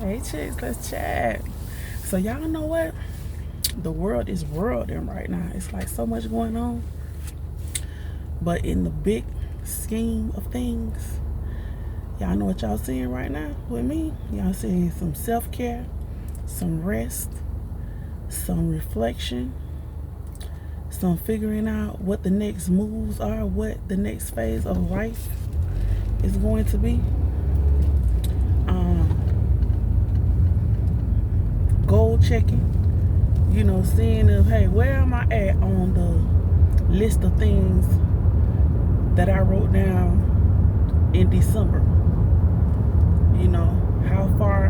Hey chicks, let's chat. So y'all know what? The world is worlding right now. It's like so much going on. But in the big scheme of things, y'all know what y'all seeing right now with me? Y'all seeing some self-care, some rest, some reflection, some figuring out what the next moves are, what the next phase of life is going to be. Goal checking, seeing if, hey, where am I at on the list of things that I wrote down in December? How far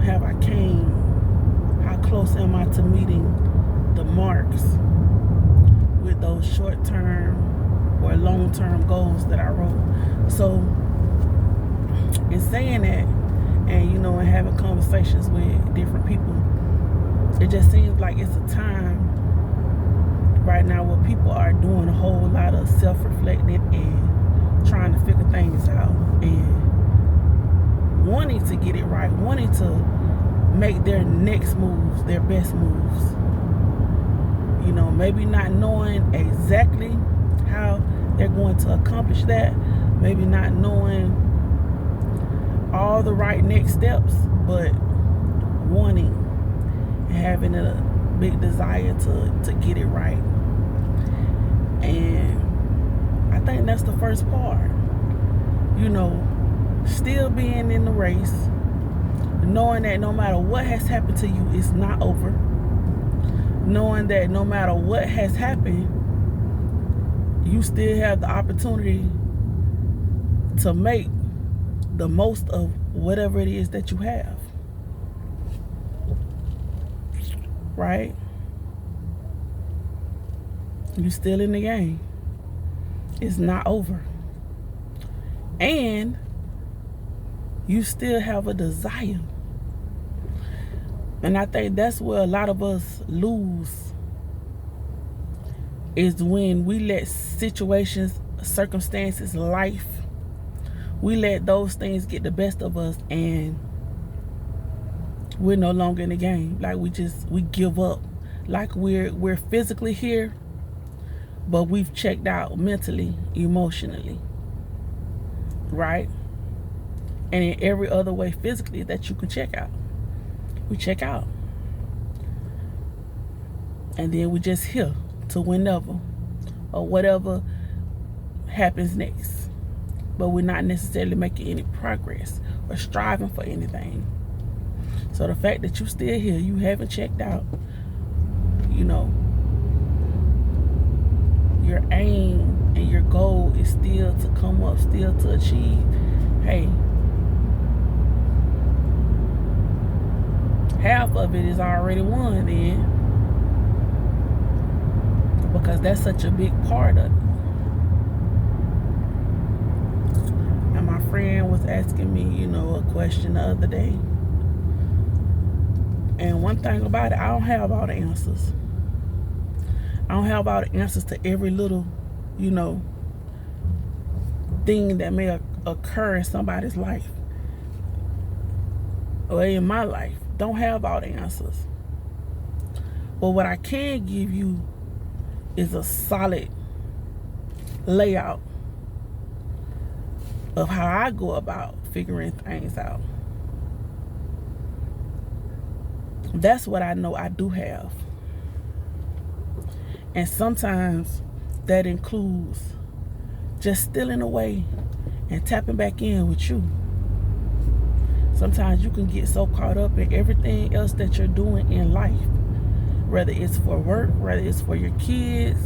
have I came? How close am I to meeting the marks with those short-term or long-term goals that I wrote? So in saying that, and and having conversations with different people, it just seems like it's a time right now where people are doing a whole lot of self-reflecting and trying to figure things out and wanting to get it right, wanting to make their next moves, their best moves. Maybe not knowing exactly how they're going to accomplish that, maybe not knowing all the right next steps, but wanting and having a big desire to get it right. And I think that's the first part. Still being in the race, knowing that no matter what has happened to you, it's not over. Knowing that no matter what has happened, you still have the opportunity to make the most of whatever it is that you have. Right? You're still in the game. It's not over. And you still have a desire. And I think that's where a lot of us lose, is when we let situations, circumstances, life, we let those things get the best of us and we're no longer in the game. Like we give up. Like we're physically here, but we've checked out mentally, emotionally. Right? And in every other way physically that you can check out. We check out. And then we just here to whenever or whatever happens next. But we're not necessarily making any progress or striving for anything. So the fact that you're still here, you haven't checked out, your aim and your goal is still to come up, still to achieve. Hey, half of it is already won then, because that's such a big part of it. And my friend was asking me, a question the other day. And one thing about it, I don't have all the answers. I don't have all the answers to every little, thing that may occur in somebody's life or in my life. Don't have all the answers. But what I can give you is a solid layout of how I go about figuring things out. That's what I know I do have. And sometimes that includes just stealing away and tapping back in with you. Sometimes you can get so caught up in everything else that you're doing in life, whether it's for work, whether it's for your kids,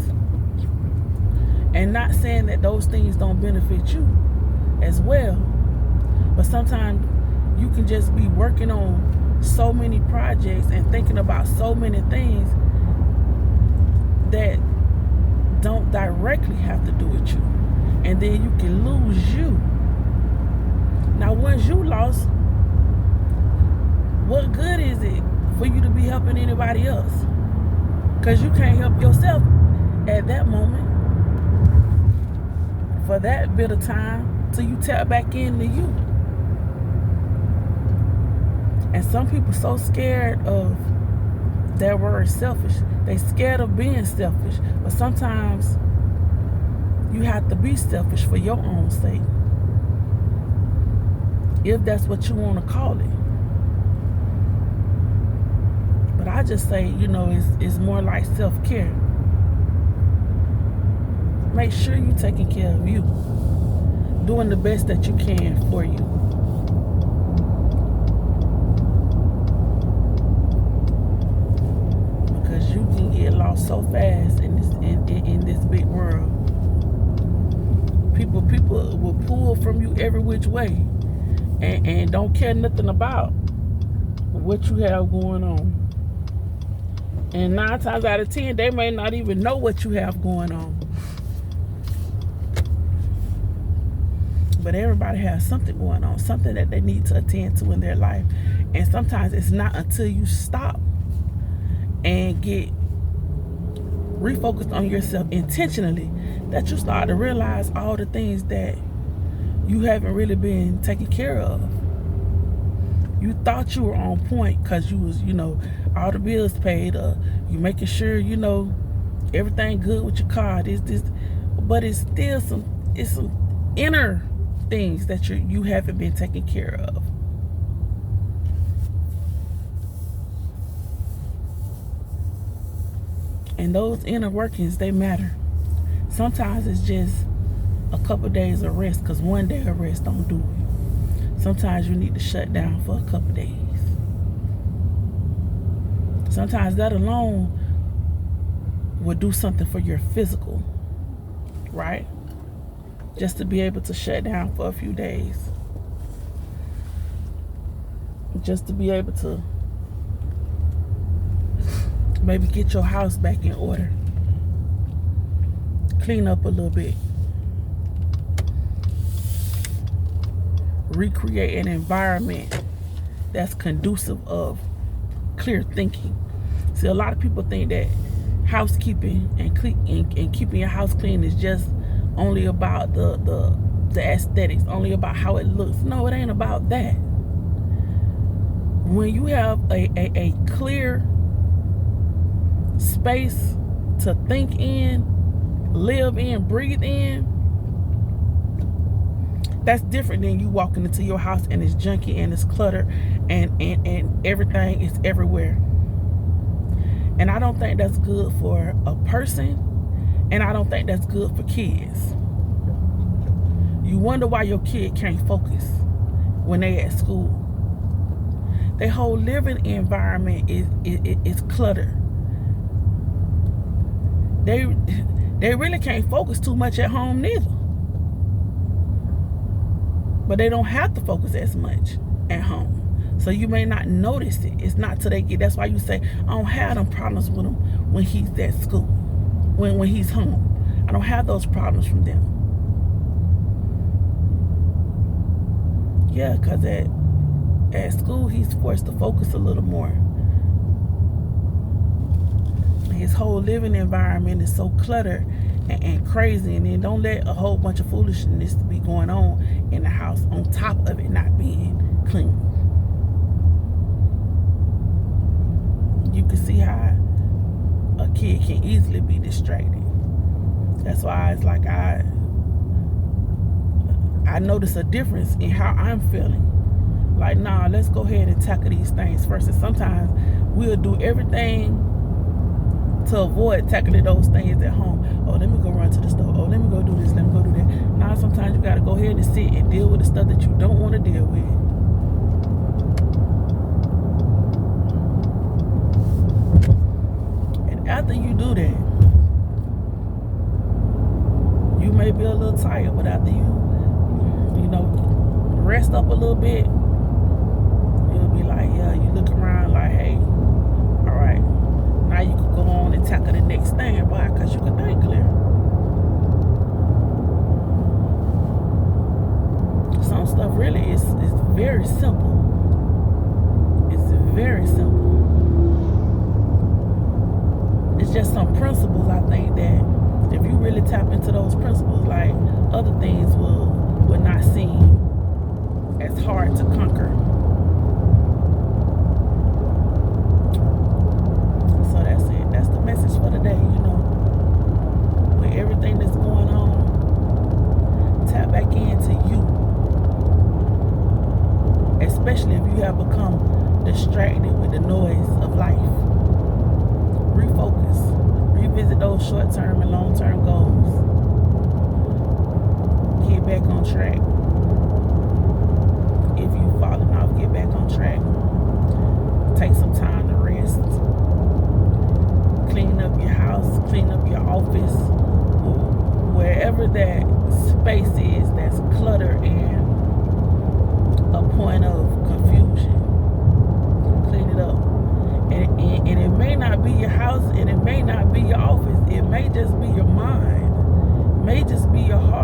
and not saying that those things don't benefit you as well, but sometimes you can just be working on so many projects and thinking about so many things that don't directly have to do with you, and then you can lose you. Now once you lost, what good is it for you to be helping anybody else? Because you can't help yourself at that moment for that bit of time till you tap back into you. And some people so scared of that word selfish. They scared of being selfish. But sometimes you have to be selfish for your own sake, if that's what you want to call it. But I just say, it's more like self-care. Make sure you're taking care of you, doing the best that you can for you. Because you can get lost so fast in this big world. People will pull from you every which way, and don't care nothing about what you have going on. And 9 times out of 10, they may not even know what you have going on. But everybody has something going on, something that they need to attend to in their life. And sometimes it's not until you stop and get refocused on yourself intentionally that you start to realize all the things that you haven't really been taking care of. You thought you were on point because you was, all the bills paid, you making sure, everything good with your car, this, but it's still some inner things that you haven't been taking care of. And those inner workings, they matter. Sometimes it's just a couple days of rest, because one day of rest don't do it. Sometimes you need to shut down for a couple days. Sometimes that alone will do something for your physical, right? Just to be able to shut down for a few days. Just to be able to maybe get your house back in order. Clean up a little bit. Recreate an environment that's conducive of clear thinking. See, a lot of people think that housekeeping and keeping your house clean is just only about the aesthetics, only about how it looks. No, it ain't about that. When you have a clear space to think in, live in, breathe in, that's different than you walking into your house and it's junky and it's cluttered and everything is everywhere. And I don't think that's good for a person, and I don't think that's good for kids. You wonder why your kid can't focus when they at school. Their whole living environment is cluttered. They really can't focus too much at home neither. But they don't have to focus as much at home. So you may not notice it. It's not till they get, that's why you say, I don't have them problems with him when he's at school, when he's home. I don't have those problems from them. Yeah, because at school, he's forced to focus a little more. His whole living environment is so cluttered and crazy, and then don't let a whole bunch of foolishness be going on in the house on top of it not being clean. You can see how a kid can easily be distracted. That's why it's like I notice a difference in how I'm feeling. Like, nah, let's go ahead and tackle these things first. And sometimes we'll do everything to avoid tackling those things at home. Oh, let me go run to the store. Oh, let me go do this. Let me go do that. Now, sometimes you got to go ahead and sit and deal with the stuff that you don't want to deal with. And after you do that, you may be a little tired, but after you rest up a little bit, you'll be like, yeah, you look around like, hey, all right, now you can go on and tackle the next thing. Why? Because you can think clear. Some stuff really is very simple. It's very simple. It's just some principles, I think, that if you really tap into those principles, like, other things will not seem as hard to conquer. especially if you have become distracted with the noise of life. Refocus. Revisit those short-term and long-term goals. Get back on track. If you've fallen off, get back on track. Take some time to rest. Clean up your house, clean up your office, wherever that space is that's cluttered and a point of confusion. Clean it up. And it may not be your house, and it may not be your office. It may just be your mind. It may just be your heart.